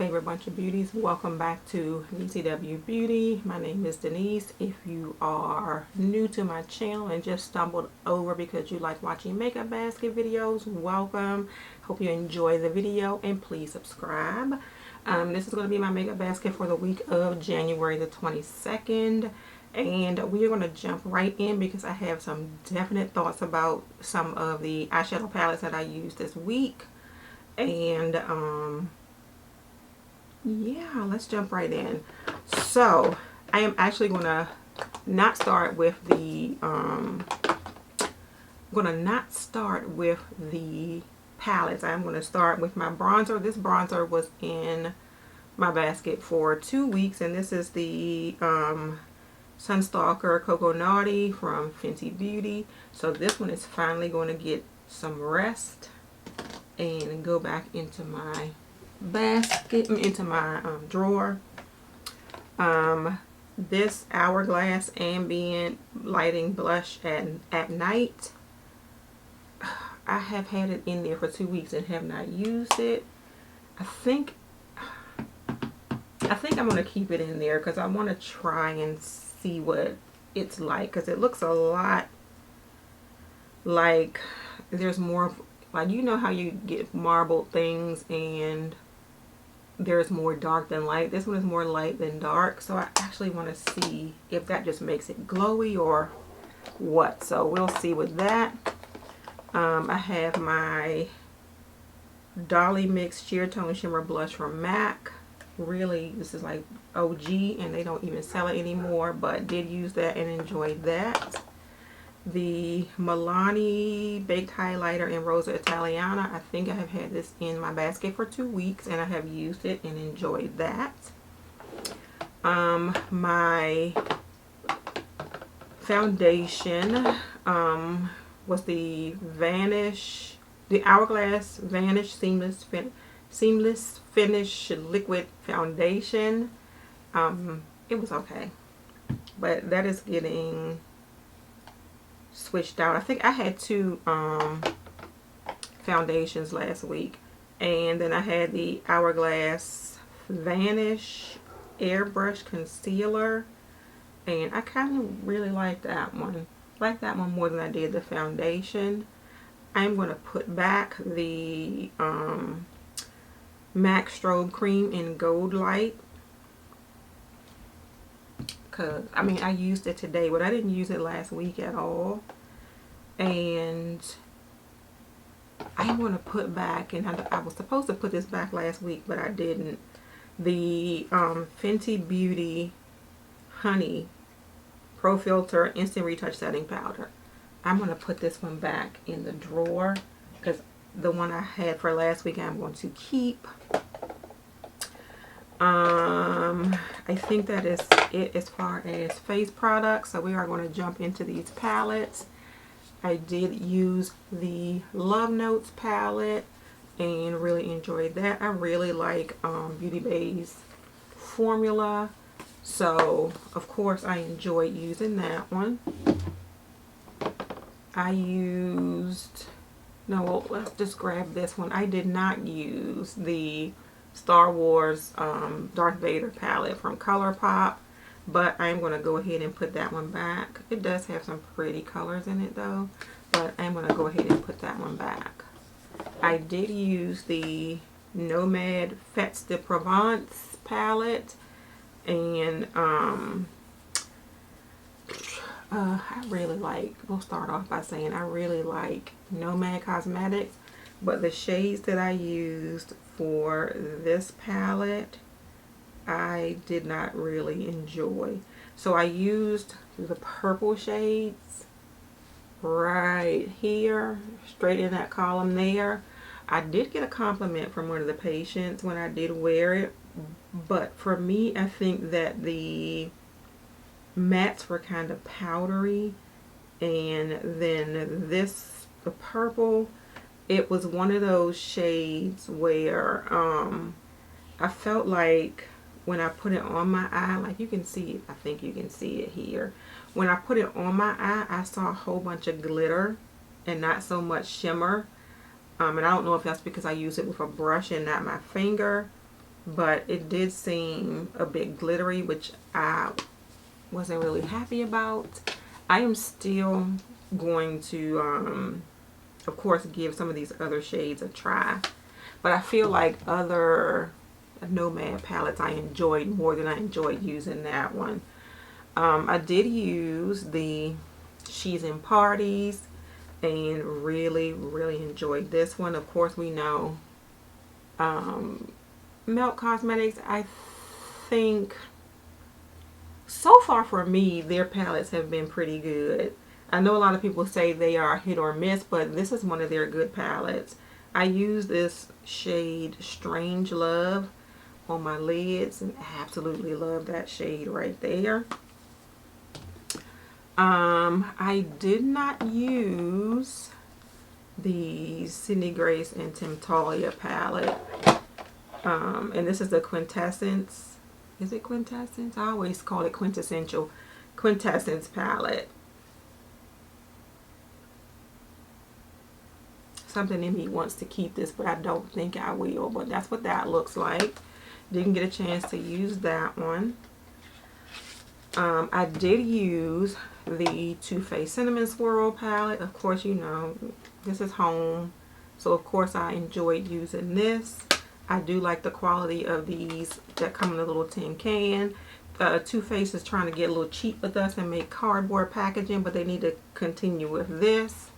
favorite bunch of beauties. Welcome back to DCW Beauty. My name is Denise. If you are new to my channel and just stumbled over because you like watching makeup basket videos, welcome. Hope you enjoy the video and please subscribe. This is going to be my makeup basket for the week of January the 22nd. And we are going to jump right in because I have some definite thoughts about some of the eyeshadow palettes that I used this week. And yeah, let's jump right in. So I am actually going to not start with the palettes. I'm going to start with my bronzer. This bronzer was in my basket for 2 weeks, and this is the Sunstalker Cocoa Naughty from Fenty Beauty. So this one is finally going to get some rest and go back into my basket, into my drawer. This Hourglass Ambient Lighting Blush at Night, I have had it in there for 2 weeks and have not used it. I think I'm going to keep it in there because I want to try and see what it's like, because it looks a lot like there's more, like, you know how you get marbled things and there's more dark than light. This one is more light than dark, so I actually want to see if that just makes it glowy or what. So we'll see with that. I have my Dolly Mix Sheer Tone Shimmer Blush from MAC. Really, this is like OG and they don't even sell it anymore, but did use that and enjoyed that. The Milani Baked Highlighter in Rosa Italiana. I think I have had this in my basket for 2 weeks and I have used it and enjoyed that. My foundation was the Hourglass Vanish Seamless Finish Liquid Foundation. It was okay, but that is getting switched out. I think I had 2 foundations last week, and then I had the Hourglass Vanish Airbrush Concealer, and I kind of really like that one. Like that one more than I did the foundation. I'm going to put back the MAC Strobe Cream in Gold Light, because I mean, I used it today, but I didn't use it last week at all. And I want to put back, and I was supposed to put this back last week, but I didn't, the Fenty Beauty Honey Pro Filter Instant Retouch Setting Powder. I'm going to put this one back in the drawer because the one I had for last week I'm going to keep. I think that is it as far as face products. So we are going to jump into these palettes. I did use the Love Notes palette and really enjoyed that. I really like Beauty Bay's formula, so of course I enjoyed using that one. Let's just grab this one. I did not use the Star Wars Darth Vader palette from ColourPop, but I'm going to go ahead and put that one back. It does have some pretty colors in it though, but I'm going to go ahead and put that one back. I did use the Nomad Fêtes de Provence palette, and I really like, we'll start off by saying I really like Nomad Cosmetics, but the shades that I used for this palette I did not really enjoy. So I used the purple shades right here, straight in that column there. I did get a compliment from one of the patients when I did wear it, but for me, I think that the mattes were kind of powdery, and then the purple, it was one of those shades where I felt like when I put it on my eye, like you can see it, I think you can see it here. When I put it on my eye, I saw a whole bunch of glitter and not so much shimmer. And I don't know if that's because I use it with a brush and not my finger, but it did seem a bit glittery, which I wasn't really happy about. I am still going to, of course, give some of these other shades a try. But I feel like other Nomad palettes I enjoyed more than I enjoyed using that one. I did use the She's in Parties and really enjoyed this one. Of course, we know Melt Cosmetics, I think so far for me, their palettes have been pretty good. I know a lot of people say they are hit or miss, but this is one of their good palettes. I use this shade Strange Love on my lids and absolutely love that shade right there. I did not use the Sydney Grace and Temptalia palette. And this is the Quintessence. Is it Quintessence? I always call it Quintessential. Quintessence palette. Something in me wants to keep this, but I don't think I will. But that's what that looks like. Didn't get a chance to use that one. I did use the Too Faced Cinnamon Swirl palette. Of course, you know, this is home. So, of course, I enjoyed using this. I do like the quality of these that come in a little tin can. Too Faced is trying to get a little cheap with us and make cardboard packaging, but they need to continue with this.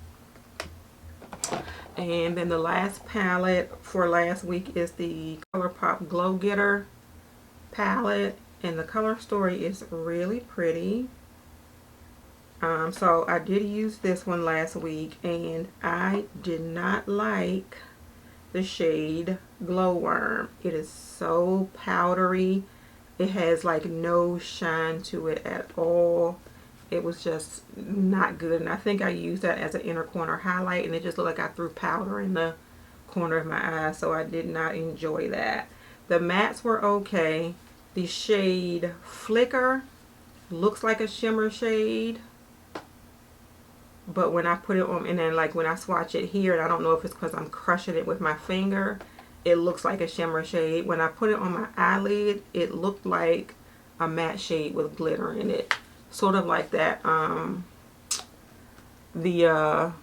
And then the last palette for last week is the ColourPop Glow Getter palette. And the color story is really pretty. So I did use this one last week, and I did not like the shade Glowworm. It is so powdery. It has like no shine to it at all. It was just not good, and I think I used that as an inner corner highlight, and it just looked like I threw powder in the corner of my eye, so I did not enjoy that. The mattes were okay. The shade Flicker looks like a shimmer shade, but when I put it on, and then like when I swatch it here, and I don't know if it's because I'm crushing it with my finger, it looks like a shimmer shade. When I put it on my eyelid, it looked like a matte shade with glitter in it. Sort of like that, the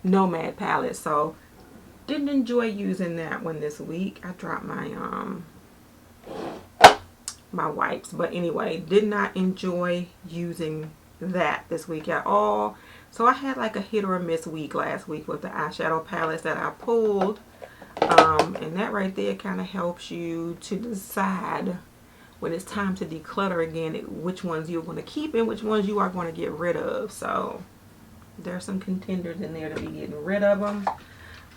Nomad palette. So, didn't enjoy using that one this week. I dropped my, my wipes. But anyway, did not enjoy using that this week at all. So I had like a hit or a miss week last week with the eyeshadow palettes that I pulled. And that right there kind of helps you to decide when it's time to declutter again, which ones you're going to keep and which ones you are going to get rid of. So there's some contenders in there to be getting rid of them.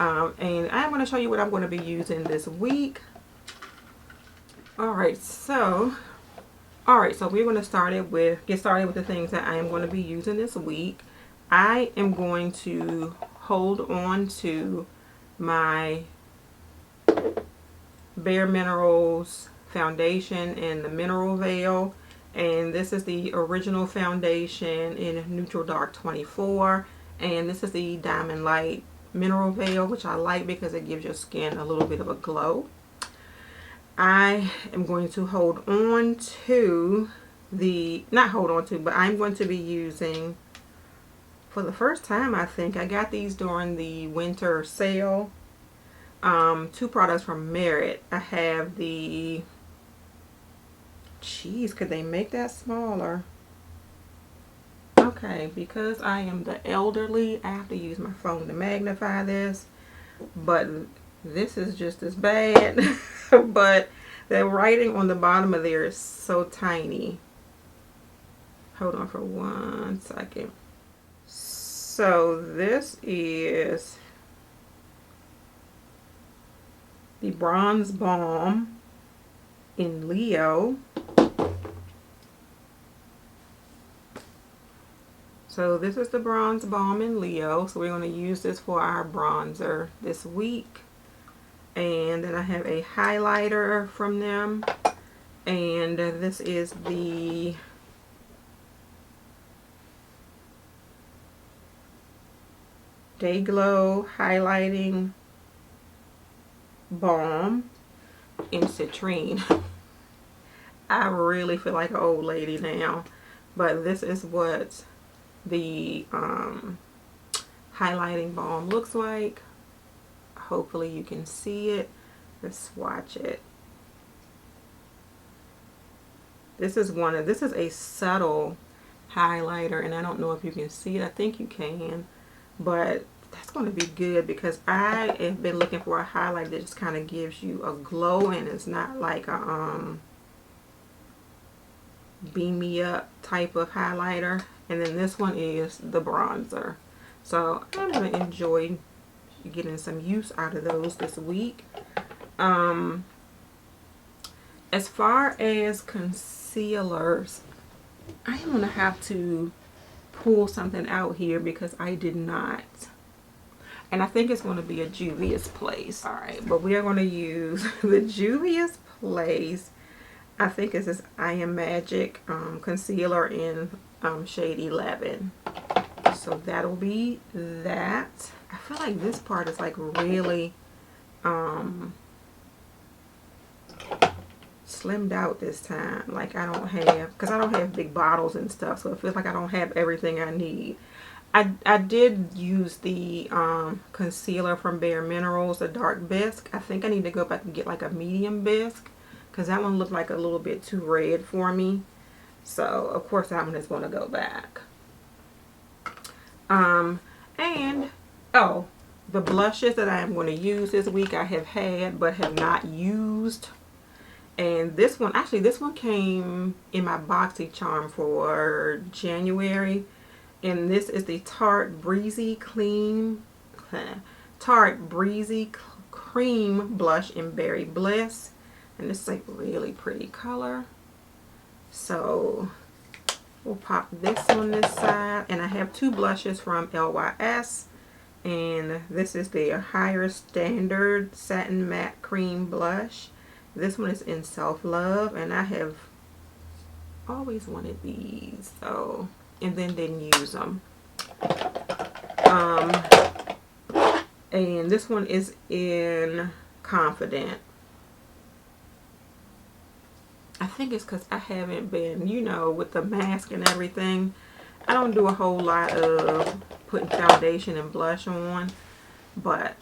And I'm going to show you what I'm going to be using this week. Alright, so we're going to get started with the things that I am going to be using this week. I am going to hold on to my Bare Minerals foundation in the Mineral Veil, and this is the original foundation in Neutral Dark 24, and this is the Diamond Light Mineral Veil, which I like because it gives your skin a little bit of a glow. I am going to hold on to but I'm going to be using, for the first time, I think I got these during the winter sale, two products from Myricks. I have the, geez, could they make that smaller? Okay, because I am the elderly, I have to use my phone to magnify this, but this is just as bad. But the writing on the bottom of there is so tiny. Hold on for 1 second. So this is the Bronze Balm in Leo. So this is the Bronze Balm in Leo. So we're going to use this for our bronzer this week. And then I have a highlighter from them. And this is the Day Glow Highlighting Balm. in citrine. I really feel like an old lady now, but this is what the highlighting balm looks like. Hopefully you can see it. Let's swatch it. This is a subtle highlighter, and I don't know if you can see it. I think you can, but that's going to be good because I have been looking for a highlight that just kind of gives you a glow, and it's not like a beam me up type of highlighter. And then this one is the bronzer, so I'm going to enjoy getting some use out of those this week. As far as concealers, I am going to have to pull something out here because I did not. And I think it's going to be a Juvia's Place. Alright, but we are going to use the Juvia's Place. I think it's this I Am Magic concealer in shade 11. So that'll be that. I feel like this part is like really slimmed out this time. Like I don't have big bottles and stuff, so it feels like I don't have everything I need. I did use the concealer from Bare Minerals, the dark bisque. I think I need to go back and get like a medium bisque because that one looked like a little bit too red for me. So of course that one is going to go back. And oh, the blushes that I am going to use this week I have had but have not used. And this one, actually this one came in my BoxyCharm for January. And this is the Tarte Breezy Cream Blush in Berry Bliss. And this is a really pretty color. So we'll pop this on this side. And I have two blushes from LYS. And this is the Higher Standard Satin Matte Cream Blush. This one is in Self Love, and I have always wanted these, so, and then didn't use them. And this one is in Confident. I think it's because I haven't been, you know, with the mask and everything, I don't do a whole lot of putting foundation and blush on, but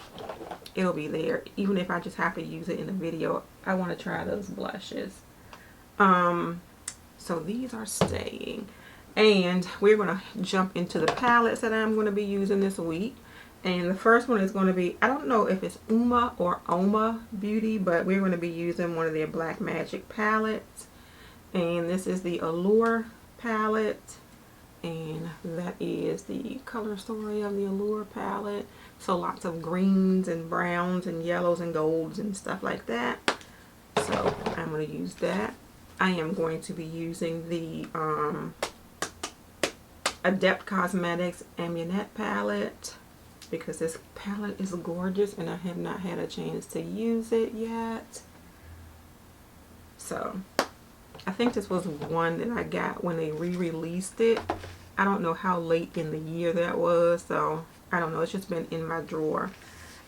it'll be there. Even if I just have to use it in the video, I want to try those blushes. So these are staying. And we're going to jump into the palettes that I'm going to be using this week. And the first one is going to be, I don't know if it's Uma or Oma Beauty, but we're going to be using one of their Black Magic palettes. And this is the Allure palette. And that is the color story of the Allure palette. So lots of greens and browns and yellows and golds and stuff like that. So I'm going to use that. I am going to be using the Adept Cosmetics Amulet palette because this palette is gorgeous and I have not had a chance to use it yet. So I think this was one that I got when they re-released it. I don't know how late in the year that was, so I don't know. It's just been in my drawer.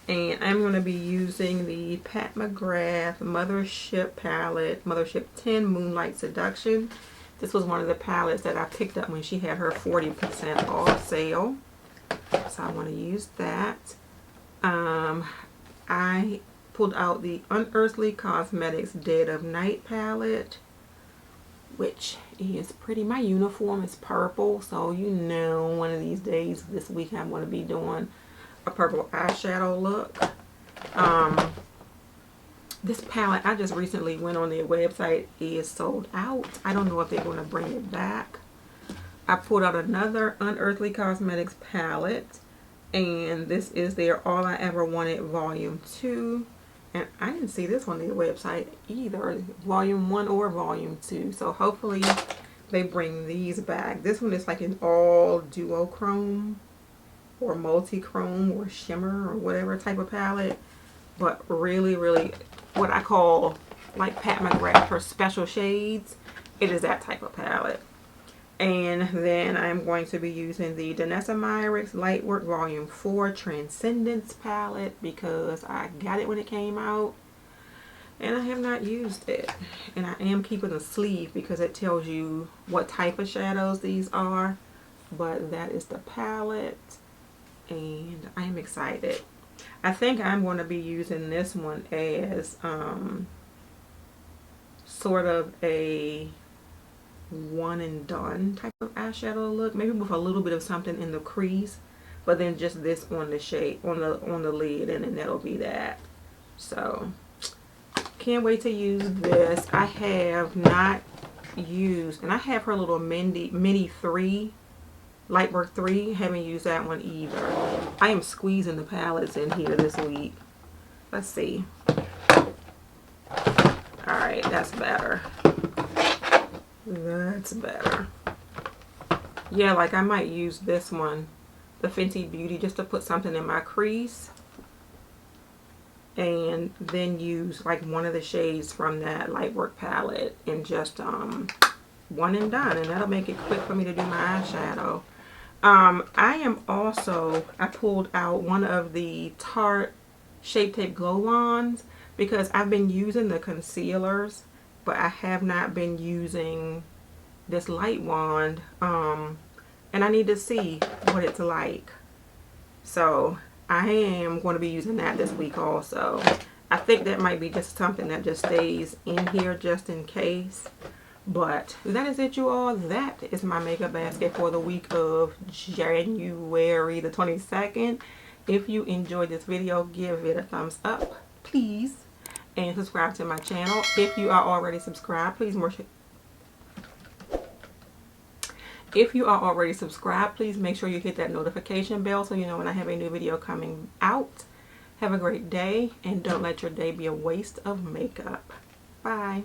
And I'm going to be using the Pat McGrath Mothership palette, Mothership 10 Moonlight Seduction. This was one of the palettes that I picked up when she had her 40% off sale. So I want to use that. I pulled out the Unearthly Cosmetics Dead of Night palette, which is pretty. My uniform is purple, so you know one of these days this week I'm going to be doing a purple eyeshadow look. This palette, I just recently went on their website, is sold out. I don't know if they're going to bring it back. I pulled out another Unearthly Cosmetics palette, and this is their All I Ever Wanted Volume 2. And I didn't see this on their website either, Volume 1 or Volume 2. So hopefully they bring these back. This one is like an all duochrome or multi-chrome or shimmer or whatever type of palette. But really, really what I call like Pat McGrath for special shades. It is that type of palette. And then I'm going to be using the Dynessa Myricks Lightwork Volume 4 Transcendence palette because I got it when it came out. and I have not used it. And I am keeping a sleeve because it tells you what type of shadows these are. But that is the palette, and I am excited. I think I'm going to be using this one as sort of a one and done type of eyeshadow look, maybe with a little bit of something in the crease, but then just this on the shade, on the lid, and then that'll be that. So can't wait to use this. I have not used, and I have her little mini 3 Lightwork 3. Haven't used that one either. I am squeezing the palettes in here this week. Let's see. Alright, that's better. That's better. Yeah, like I might use this one, the Fenty Beauty, just to put something in my crease. And then use like one of the shades from that Lightwork palette and just one and done. And that'll make it quick for me to do my eyeshadow. I pulled out one of the Tarte Shape Tape Glow Wands because I've been using the concealers, but I have not been using this light wand, and I need to see what it's like. So I am going to be using that this week also. I think that might be just something that just stays in here just in case. But that is it, you all. That is my makeup basket for the week of January the 22nd. If you enjoyed this video, give it a thumbs up, please. And subscribe to my channel. If you are already subscribed, please make sure you hit that notification bell so you know when I have a new video coming out. Have a great day, and don't let your day be a waste of makeup. Bye.